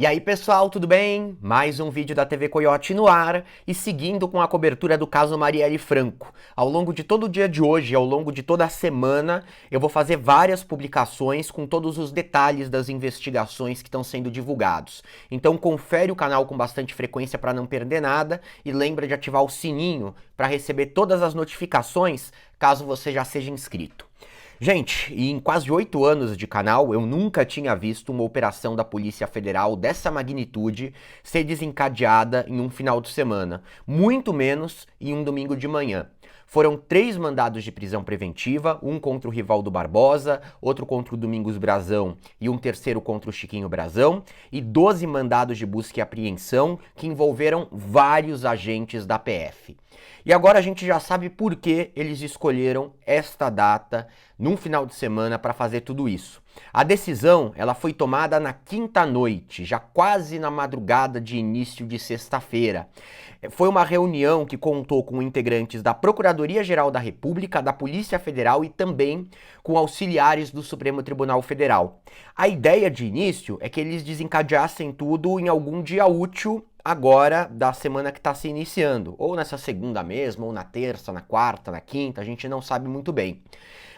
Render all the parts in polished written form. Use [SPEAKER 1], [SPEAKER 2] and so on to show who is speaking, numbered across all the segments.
[SPEAKER 1] E aí pessoal, tudo bem? Mais um vídeo da TV Coiote no ar e seguindo com a cobertura do caso Marielle Franco. Ao longo de todo o dia de hoje, ao longo de toda a semana, eu vou fazer várias publicações com todos os detalhes das investigações que estão sendo divulgados. Então confere o canal com bastante frequência para não perder nada e lembra de ativar o sininho para receber todas as notificações caso você já seja inscrito. Gente, em quase 8 anos de canal, eu nunca tinha visto uma operação da Polícia Federal dessa magnitude ser desencadeada em um final de semana, muito menos em um domingo de manhã. Foram 3 mandados de prisão preventiva, um contra o Rivaldo Barbosa, outro contra o Domingos Brazão e um terceiro contra o Chiquinho Brazão, e 12 mandados de busca e apreensão que envolveram vários agentes da PF. E agora a gente já sabe por que eles escolheram esta data num final de semana para fazer tudo isso. A decisão, ela foi tomada na quinta noite, já quase na madrugada de início de sexta-feira. Foi uma reunião que contou com integrantes da Procuradoria-Geral da República, da Polícia Federal e também com auxiliares do Supremo Tribunal Federal. A ideia de início é que eles desencadeassem tudo em algum dia útil agora da semana que está se iniciando, ou nessa segunda mesmo, ou na terça, na quarta, na quinta, a gente não sabe muito bem.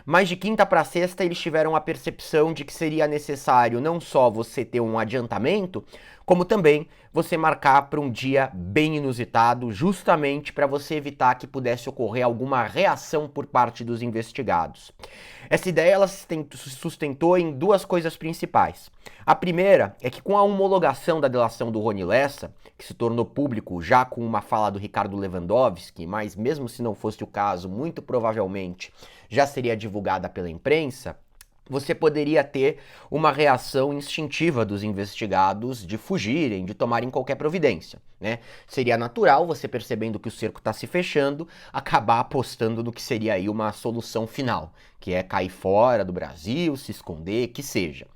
[SPEAKER 1] Mas de quinta para sexta eles tiveram a percepção de que seria necessário não só você ter um adiantamento, como também você marcar para um dia bem inusitado, justamente para você evitar que pudesse ocorrer alguma reação por parte dos investigados. Essa ideia ela se sustentou em duas coisas principais. A primeira é que com a homologação da delação do Rony Lessa, que se tornou público já com uma fala do Ricardo Lewandowski, mas mesmo se não fosse o caso, muito provavelmente já seria divulgada pela imprensa, você poderia ter uma reação instintiva dos investigados de fugirem, de tomarem qualquer providência, né? Seria natural, você percebendo que o cerco está se fechando, acabar apostando no que seria aí uma solução final, que é cair fora do Brasil, se esconder, que seja.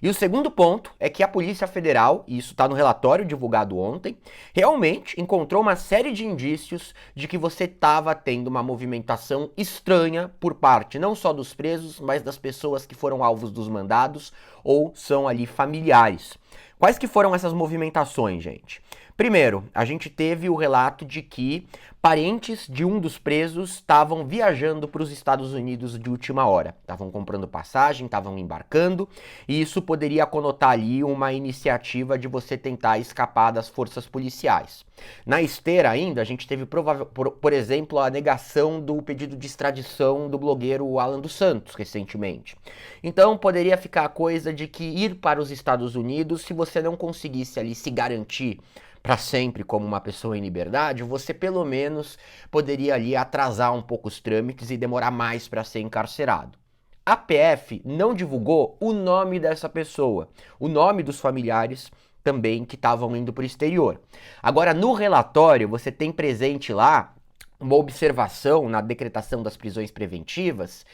[SPEAKER 1] E o segundo ponto é que a Polícia Federal, e isso está no relatório divulgado ontem, realmente encontrou uma série de indícios de que você estava tendo uma movimentação estranha por parte não só dos presos, mas das pessoas que foram alvos dos mandados ou são ali familiares. Quais que foram essas movimentações, gente? Primeiro, a gente teve o relato de que parentes de um dos presos estavam viajando para os Estados Unidos de última hora. Estavam comprando passagem, estavam embarcando, e isso poderia conotar ali uma iniciativa de você tentar escapar das forças policiais. Na esteira ainda, a gente teve, por exemplo, a negação do pedido de extradição do blogueiro Alan dos Santos, recentemente. Então, poderia ficar a coisa de que ir para os Estados Unidos, se você não conseguisse ali se garantir para sempre como uma pessoa em liberdade, você pelo menos poderia ali atrasar um pouco os trâmites e demorar mais para ser encarcerado. A PF não divulgou o nome dessa pessoa, o nome dos familiares também que estavam indo para o exterior. Agora, no relatório, você tem presente lá uma observação na decretação das prisões preventivas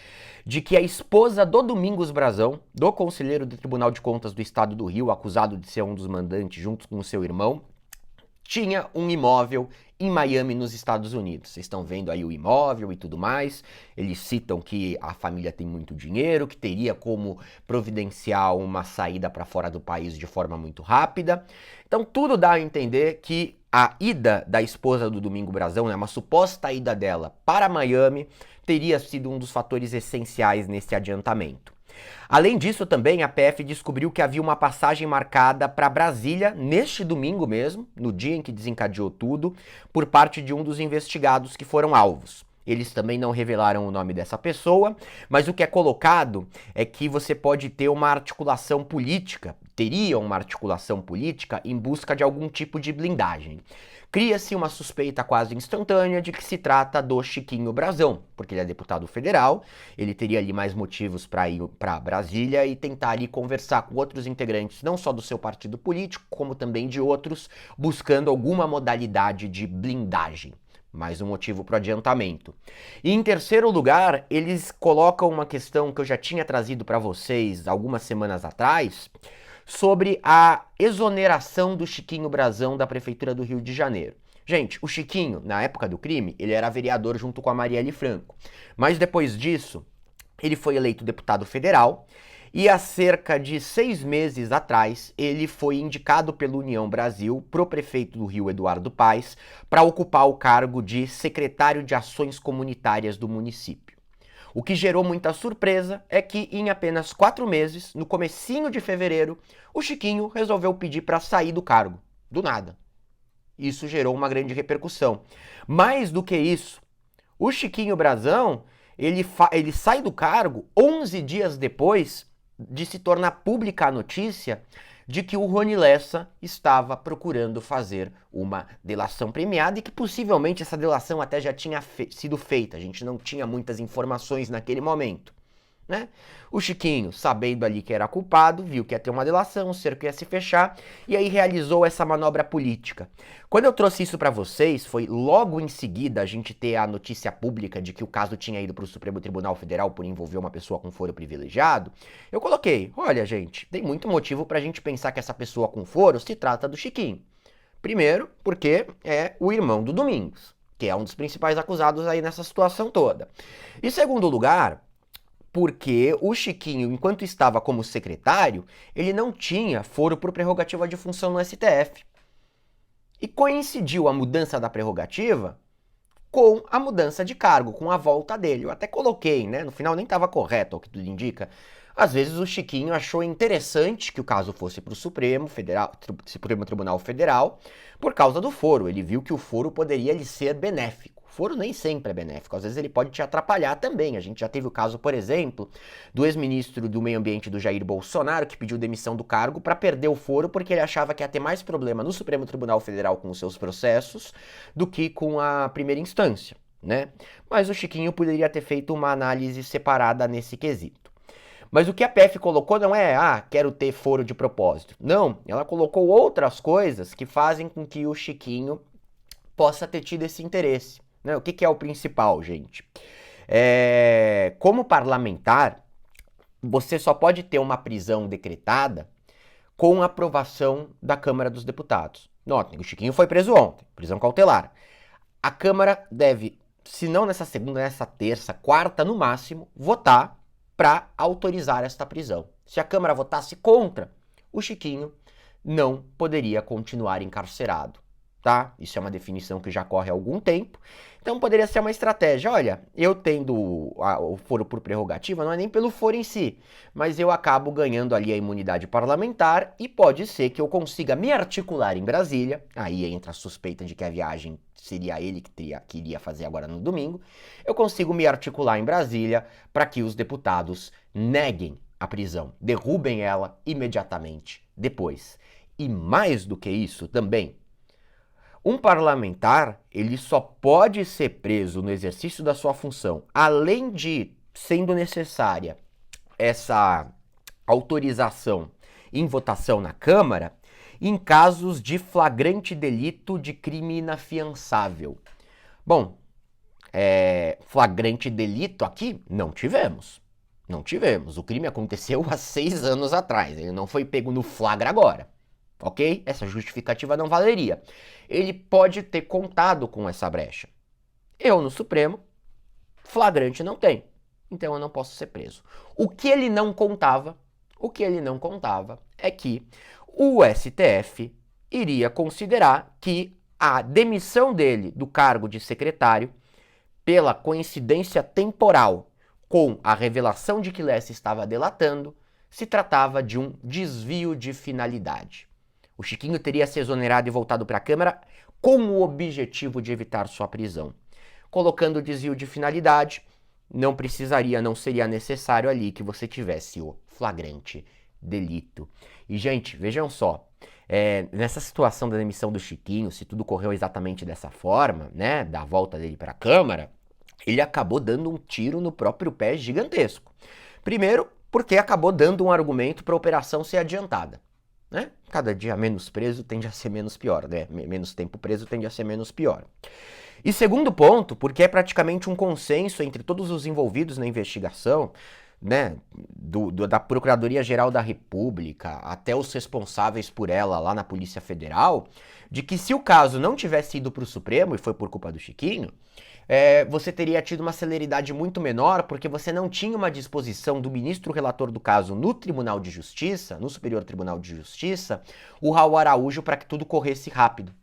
[SPEAKER 1] de que a esposa do Domingos Brazão, do conselheiro do Tribunal de Contas do Estado do Rio, acusado de ser um dos mandantes junto com o seu irmão, tinha um imóvel em Miami, nos Estados Unidos. Vocês estão vendo aí o imóvel e tudo mais. Eles citam que a família tem muito dinheiro, que teria como providenciar uma saída para fora do país de forma muito rápida. Então tudo dá a entender que a ida da esposa do Domingo Brazão, né, uma suposta ida dela para Miami, teria sido um dos fatores essenciais nesse adiantamento. Além disso, também a PF descobriu que havia uma passagem marcada para Brasília neste domingo mesmo, no dia em que desencadeou tudo, por parte de um dos investigados que foram alvos. Eles também não revelaram o nome dessa pessoa, mas o que é colocado é que você pode ter uma articulação política, teria uma articulação política em busca de algum tipo de blindagem. Cria-se uma suspeita quase instantânea de que se trata do Chiquinho Brazão, porque ele é deputado federal, ele teria ali mais motivos para ir para Brasília e tentar ali conversar com outros integrantes, não só do seu partido político, como também de outros, buscando alguma modalidade de blindagem. Mais um motivo para o adiantamento. E em terceiro lugar, eles colocam uma questão que eu já tinha trazido para vocês algumas semanas atrás, sobre a exoneração do Chiquinho Brazão da Prefeitura do Rio de Janeiro. Gente, o Chiquinho, na época do crime, ele era vereador junto com a Marielle Franco. Mas depois disso, ele foi eleito deputado federal E há cerca de 6 meses atrás, ele foi indicado pela União Brasil pro prefeito do Rio, Eduardo Paes, para ocupar o cargo de secretário de Ações Comunitárias do município. O que gerou muita surpresa é que em apenas 4 meses, no comecinho de fevereiro, o Chiquinho resolveu pedir para sair do cargo, do nada. Isso gerou uma grande repercussão. Mais do que isso, o Chiquinho Brazão, ele sai do cargo 11 dias depois de se tornar pública a notícia de que o Rony Lessa estava procurando fazer uma delação premiada e que possivelmente essa delação até já tinha sido feita. A gente não tinha muitas informações naquele momento, né? O Chiquinho, sabendo ali que era culpado, viu que ia ter uma delação, o cerco ia se fechar e aí realizou essa manobra política. Quando eu trouxe isso para vocês, foi logo em seguida a gente ter a notícia pública de que o caso tinha ido para o Supremo Tribunal Federal por envolver uma pessoa com foro privilegiado. Eu coloquei, olha gente, tem muito motivo para a gente pensar que essa pessoa com foro se trata do Chiquinho. Primeiro, porque é o irmão do Domingos, que é um dos principais acusados aí nessa situação toda. E segundo lugar, porque o Chiquinho, enquanto estava como secretário, ele não tinha foro por prerrogativa de função no STF. E coincidiu a mudança da prerrogativa com a mudança de cargo, com a volta dele. Eu até coloquei, né? No final nem estava correto, o que tudo indica. Às vezes o Chiquinho achou interessante que o caso fosse para o Supremo Tribunal Federal por causa do foro. Ele viu que o foro poderia lhe ser benéfico. O foro nem sempre é benéfico, às vezes ele pode te atrapalhar também. A gente já teve o caso, por exemplo, do ex-ministro do Meio Ambiente do Jair Bolsonaro, que pediu demissão do cargo para perder o foro porque ele achava que ia ter mais problema no Supremo Tribunal Federal com os seus processos do que com a primeira instância, né? Mas o Chiquinho poderia ter feito uma análise separada nesse quesito. Mas o que a PF colocou não é, quero ter foro de propósito. Não, ela colocou outras coisas que fazem com que o Chiquinho possa ter tido esse interesse. Né? O que é o principal, gente? Como parlamentar, você só pode ter uma prisão decretada com aprovação da Câmara dos Deputados. Notem, o Chiquinho foi preso ontem, prisão cautelar. A Câmara deve, se não nessa segunda, nessa terça, quarta no máximo, votar para autorizar esta prisão. Se a Câmara votasse contra, o Chiquinho não poderia continuar encarcerado, tá? Isso é uma definição que já corre há algum tempo. Então poderia ser uma estratégia. Olha, eu tendo o foro por prerrogativa, não é nem pelo foro em si, mas eu acabo ganhando ali a imunidade parlamentar e pode ser que eu consiga me articular em Brasília. Aí entra a suspeita de que a viagem seria ele que iria fazer agora no domingo. Eu consigo me articular em Brasília para que os deputados neguem a prisão, derrubem ela imediatamente depois. E mais do que isso também, um parlamentar, ele só pode ser preso no exercício da sua função, além de, sendo necessária essa autorização em votação na Câmara, em casos de flagrante delito de crime inafiançável. Bom, flagrante delito aqui não tivemos. Não tivemos. O crime aconteceu há 6 anos atrás. Ele não foi pego no flagra agora. Ok? Essa justificativa não valeria. Ele pode ter contado com essa brecha. Eu, no Supremo, flagrante não tem. Então eu não posso ser preso. O que ele não contava é que o STF iria considerar que a demissão dele do cargo de secretário, pela coincidência temporal com a revelação de que Lessa estava delatando, se tratava de um desvio de finalidade. O Chiquinho teria se exonerado e voltado para a Câmara com o objetivo de evitar sua prisão. Colocando o desvio de finalidade, não seria necessário ali que você tivesse o flagrante delito. E, gente, vejam só, nessa situação da demissão do Chiquinho, se tudo correu exatamente dessa forma, né, da volta dele para a Câmara, ele acabou dando um tiro no próprio pé gigantesco. Primeiro, porque acabou dando um argumento para a operação ser adiantada. Né? Cada dia menos preso tende a ser menos pior, né? Menos tempo preso tende a ser menos pior. E segundo ponto, porque é praticamente um consenso entre todos os envolvidos na investigação né, da Procuradoria-Geral da República até os responsáveis por ela lá na Polícia Federal, de que se o caso não tivesse ido para o Supremo, e foi por culpa do Chiquinho, você teria tido uma celeridade muito menor, porque você não tinha uma disposição do ministro relator do caso no Tribunal de Justiça, no Superior Tribunal de Justiça, o Raul Araújo, para que tudo corresse rápido.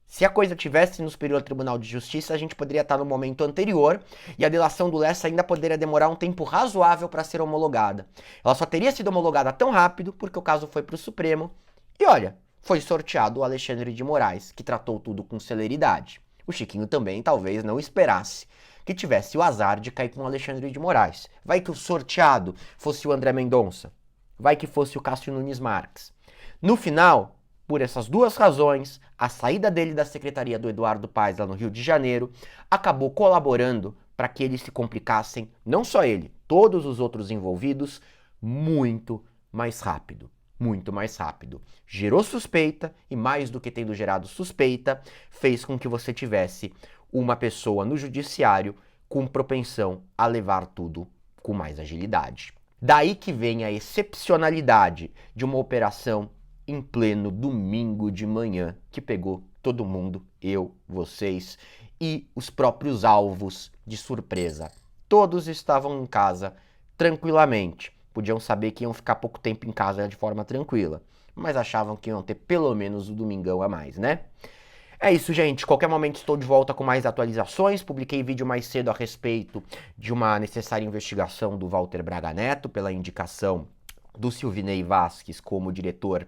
[SPEAKER 1] Se a coisa tivesse no Superior Tribunal de Justiça, a gente poderia estar no momento anterior e a delação do Lessa ainda poderia demorar um tempo razoável para ser homologada. Ela só teria sido homologada tão rápido porque o caso foi para o Supremo e olha, foi sorteado o Alexandre de Moraes, que tratou tudo com celeridade. O Chiquinho também talvez não esperasse que tivesse o azar de cair com o Alexandre de Moraes. Vai que o sorteado fosse o André Mendonça. Vai que fosse o Cássio Nunes Marques. No final, por essas duas razões, a saída dele da secretaria do Eduardo Paes lá no Rio de Janeiro acabou colaborando para que eles se complicassem, não só ele, todos os outros envolvidos, muito mais rápido. Muito mais rápido. Gerou suspeita e, mais do que tendo gerado suspeita, fez com que você tivesse uma pessoa no judiciário com propensão a levar tudo com mais agilidade. Daí que vem a excepcionalidade de uma operação em pleno domingo de manhã, que pegou todo mundo, eu, vocês e os próprios alvos de surpresa. Todos estavam em casa tranquilamente. Podiam saber que iam ficar pouco tempo em casa de forma tranquila, mas achavam que iam ter pelo menos o domingão a mais, né? É isso, gente. Qualquer momento estou de volta com mais atualizações. Publiquei vídeo mais cedo a respeito de uma necessária investigação do Walter Braga Neto pela indicação do Silvinei Vasquez como diretor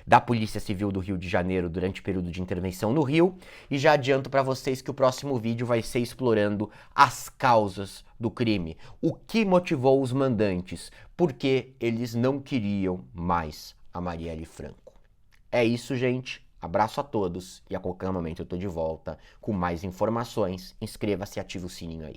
[SPEAKER 1] da Polícia Civil do Rio de Janeiro durante o período de intervenção no Rio. E já adianto para vocês que o próximo vídeo vai ser explorando as causas do crime. O que motivou os mandantes? Por que eles não queriam mais a Marielle Franco? É isso, gente. Abraço a todos e a qualquer momento eu tô de volta com mais informações. Inscreva-se e ative o sininho aí.